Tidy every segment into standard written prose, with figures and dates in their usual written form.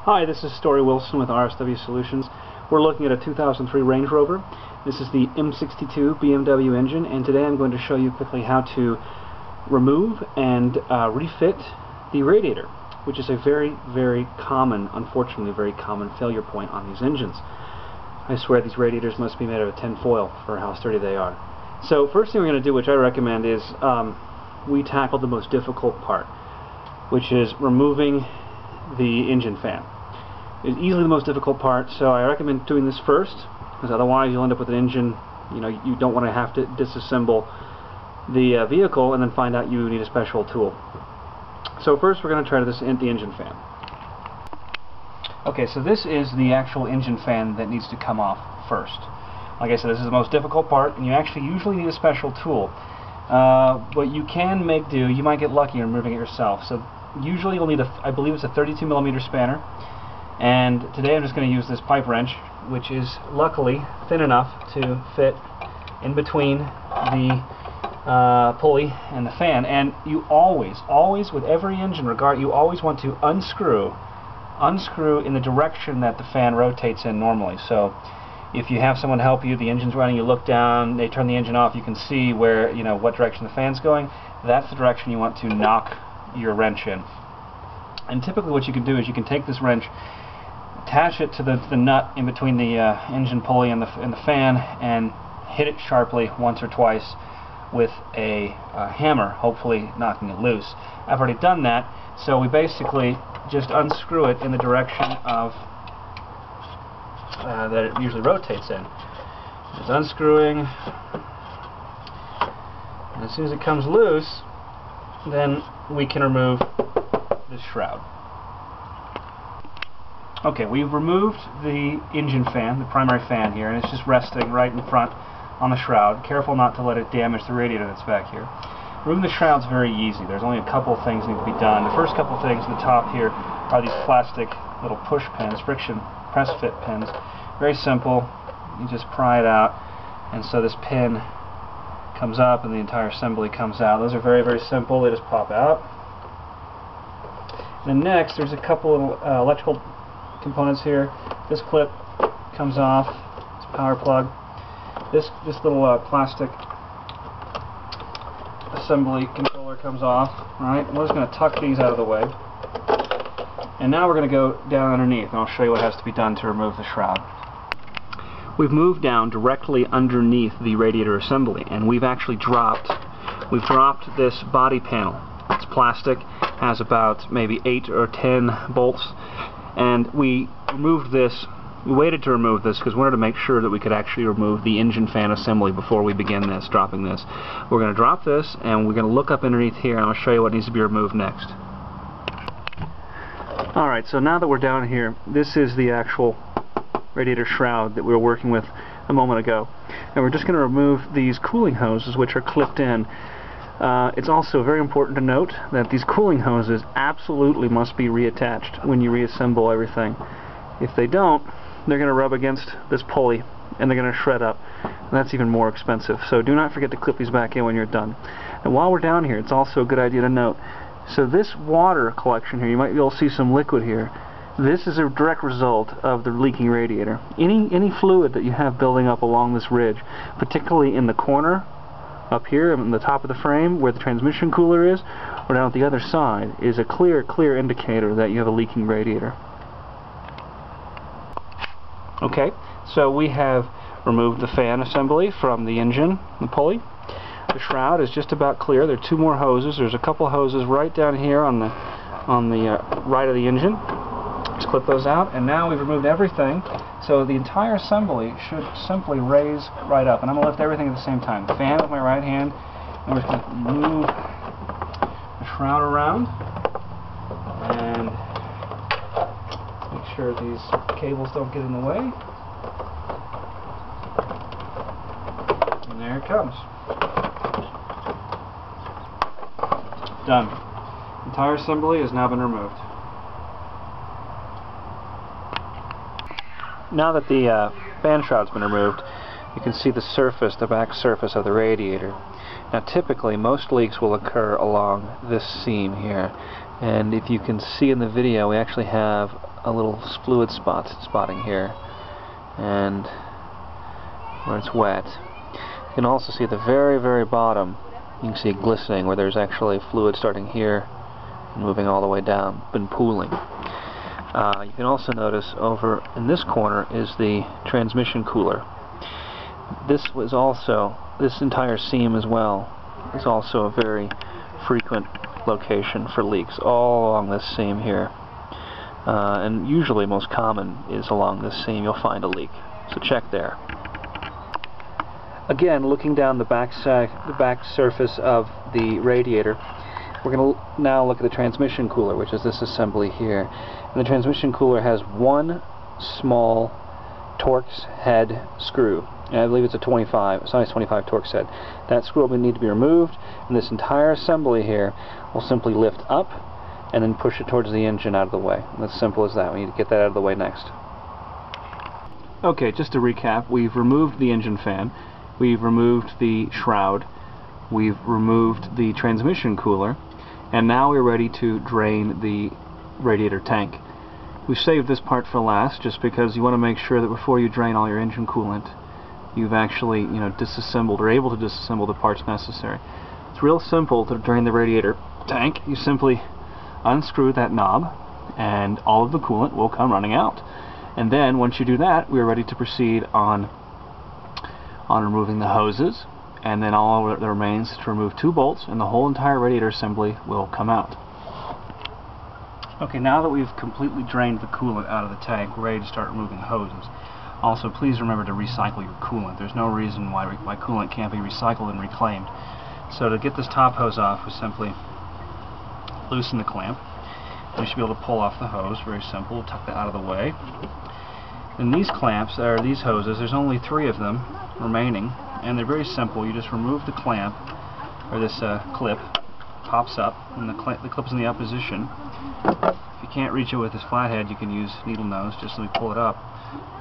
Hi, this is Story Wilson with RSW Solutions. We're looking at a 2003 Range Rover. This is the M62 BMW engine, and today I'm going to show you quickly how to remove and refit the radiator, which is a very, very common, unfortunately very common failure point on these engines. I swear these radiators must be made out of tin foil for how sturdy they are. So first thing we're going to do, which I recommend, is we tackle the most difficult part, which is removing the engine fan. It's easily the most difficult part, so I recommend doing this first, because otherwise you'll end up with an engine, you don't want to have to disassemble the vehicle and then find out you need a special tool. So first we're going to try to disassemble the engine fan. Okay, so this is the actual engine fan that needs to come off first. Like I said, this is the most difficult part, and you actually usually need a special tool. But you can make do. You might get lucky in removing it yourself. So usually you'll need I believe it's a 32mm spanner. And today I'm just going to use this pipe wrench, which is luckily thin enough to fit in between the pulley and the fan. And you always with every engine you always want to unscrew in the direction that the fan rotates in normally. So if you have someone help you, the engine's running, you look down, they turn the engine off, you can see where, what direction the fan's going. That's the direction you want to knock your wrench in. And typically what you can do is you can take this wrench, attach it to the nut in between the engine pulley and the fan, and hit it sharply once or twice with a hammer, hopefully knocking it loose. I've already done that, so we basically just unscrew it in the direction of that it usually rotates in. It's unscrewing, and as soon as it comes loose, then we can remove this shroud. Okay, we've removed the engine fan, the primary fan here, and it's just resting right in front on the shroud. Careful not to let it damage the radiator that's back here. Removing the shroud's very easy. There's only a couple of things that need to be done. The first couple of things at the top here are these plastic little push pins, friction press fit pins. Very simple. You just pry it out, and so this pin comes up and the entire assembly comes out. Those are very, very simple. They just pop out. And then next, there's a couple little electrical components here. This clip comes off. It's a power plug. This little plastic assembly controller comes off. Right? We're just going to tuck these out of the way. And now we're going to go down underneath, and I'll show you what has to be done to remove the shroud. We've moved down directly underneath the radiator assembly, and we've dropped this body panel. It's plastic, has about maybe 8 or 10 bolts, and we removed this. We waited to remove this because we wanted to make sure that we could actually remove the engine fan assembly before we begin dropping this. We're going to drop this, and we're going to look up underneath here, and I'll show you what needs to be removed next. Alright, so now that we're down here, this is the actual radiator shroud that we were working with a moment ago. And we're just going to remove these cooling hoses, which are clipped in. It's also very important to note that these cooling hoses absolutely must be reattached when you reassemble everything. If they don't, they're going to rub against this pulley and they're going to shred up. And that's even more expensive. So do not forget to clip these back in when you're done. And while we're down here, it's also a good idea to note, so this water collection here, you might be able to see some liquid here. This is a direct result of the leaking radiator. Any fluid that you have building up along this ridge, particularly in the corner, up here on the top of the frame where the transmission cooler is, or down at the other side, is a clear indicator that you have a leaking radiator. Okay, so we have removed the fan assembly from the engine, the pulley. The shroud is just about clear. There are 2 more hoses. There's a couple hoses right down here on the right of the engine. Let's clip those out, and now we've removed everything, so the entire assembly should simply raise right up. And I'm going to lift everything at the same time. The fan with my right hand, and we're just going to move the shroud around and make sure these cables don't get in the way. And there it comes. Done. The entire assembly has now been removed. Now that the fan shroud's been removed, you can see the back surface of the radiator. Now typically most leaks will occur along this seam here, and if you can see in the video, we actually have a little fluid spotting here, and where it's wet. You can also see at the very, very bottom, you can see it glistening where there's actually fluid starting here and moving all the way down, been pooling. You can also notice over in this corner is the transmission cooler. This entire seam as well is also a very frequent location for leaks, all along this seam here. And usually most common is along this seam you'll find a leak. So check there. Again, looking down the back surface of the radiator, we're going to now look at the transmission cooler, which is this assembly here. And the transmission cooler has one small Torx head screw. And I believe it's a 25, size 25 Torx head. That screw will need to be removed, and this entire assembly here will simply lift up and then push it towards the engine out of the way. And it's simple as that. We need to get that out of the way next. Okay, just to recap, we've removed the engine fan, we've removed the shroud, we've removed the transmission cooler, and now we're ready to drain the radiator tank. We've saved this part for last just because you want to make sure that before you drain all your engine coolant, you've actually, disassembled or able to disassemble the parts necessary. It's real simple to drain the radiator tank. You simply unscrew that knob and all of the coolant will come running out. And then once you do that, we're ready to proceed on removing the hoses, and then all that remains is to remove 2 bolts and the whole entire radiator assembly will come out. Okay, now that we've completely drained the coolant out of the tank, we're ready to start removing hoses. Also, please remember to recycle your coolant. There's no reason why coolant can't be recycled and reclaimed. So to get this top hose off, we simply loosen the clamp. You should be able to pull off the hose. Very simple. Tuck that out of the way. And these clamps, or these hoses, there's only 3 of them remaining, and they're very simple. You just remove the clamp, or this clip pops up, and the clip's in the up position. If you can't reach it with this flathead, you can use needle nose just so we pull it up.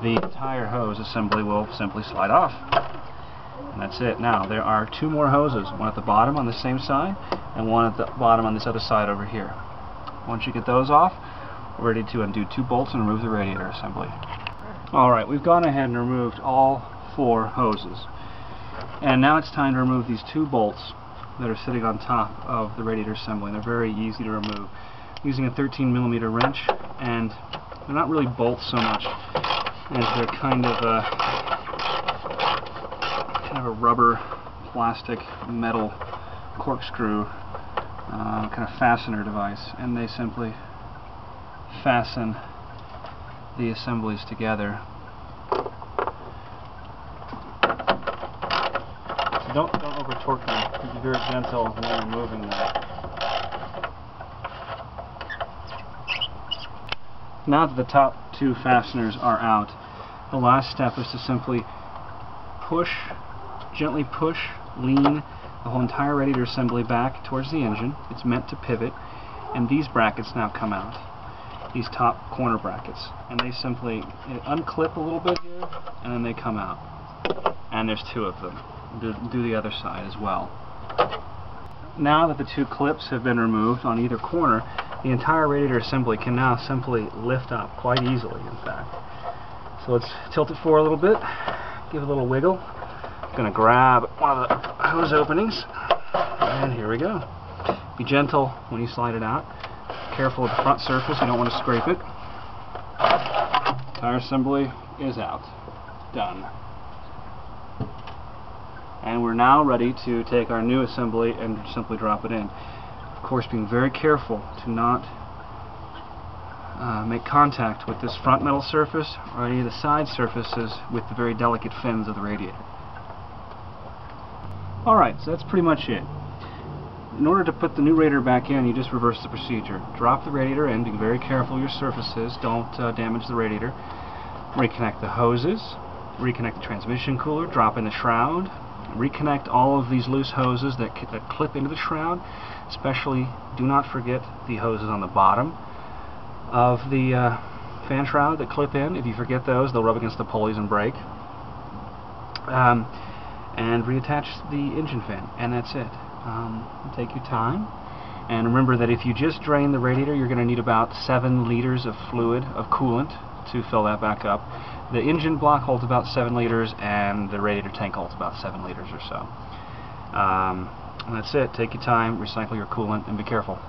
The entire hose assembly will simply slide off. And that's it. Now, there are 2 more hoses, one at the bottom on the same side, and one at the bottom on this other side over here. Once you get those off, we're ready to undo 2 bolts and remove the radiator assembly. Alright, we've gone ahead and removed all 4 hoses. And now it's time to remove these 2 bolts that are sitting on top of the radiator assembly. They're very easy to remove. Using a 13mm wrench, and they're not really bolts so much as they're kind of a rubber, plastic, metal corkscrew kind of fastener device, and they simply fasten the assemblies together. So don't over torque them. Be very gentle when you're removing them. Now that the top 2 fasteners are out, the last step is to simply gently push, lean the whole entire radiator assembly back towards the engine. It's meant to pivot, and these brackets now come out, these top corner brackets, and they simply unclip a little bit here, and then they come out. And there's 2 of them. Do the other side as well. Now that the 2 clips have been removed on either corner, the entire radiator assembly can now simply lift up quite easily, in fact. So let's tilt it forward a little bit, give it a little wiggle. I'm going to grab one of the hose openings, and here we go. Be gentle when you slide it out. Careful with the front surface, you don't want to scrape it. Entire assembly is out. Done. And we're now ready to take our new assembly and simply drop it in. Of course, being very careful to not make contact with this front metal surface or any of the side surfaces with the very delicate fins of the radiator. Alright, so that's pretty much it. In order to put the new radiator back in, you just reverse the procedure. Drop the radiator in, be very careful of your surfaces, don't damage the radiator. Reconnect the hoses, reconnect the transmission cooler, drop in the shroud, reconnect all of these loose hoses that clip into the shroud. Especially, do not forget the hoses on the bottom of the fan shroud that clip in. If you forget those, they'll rub against the pulleys and break. And reattach the engine fan, and that's it. Take your time, And remember that if you just drain the radiator, you're going to need about 7 liters of fluid, of coolant, to fill that back up. The engine block holds about 7 liters, and the radiator tank holds about 7 liters or so. And that's it. Take your time, recycle your coolant, and be careful.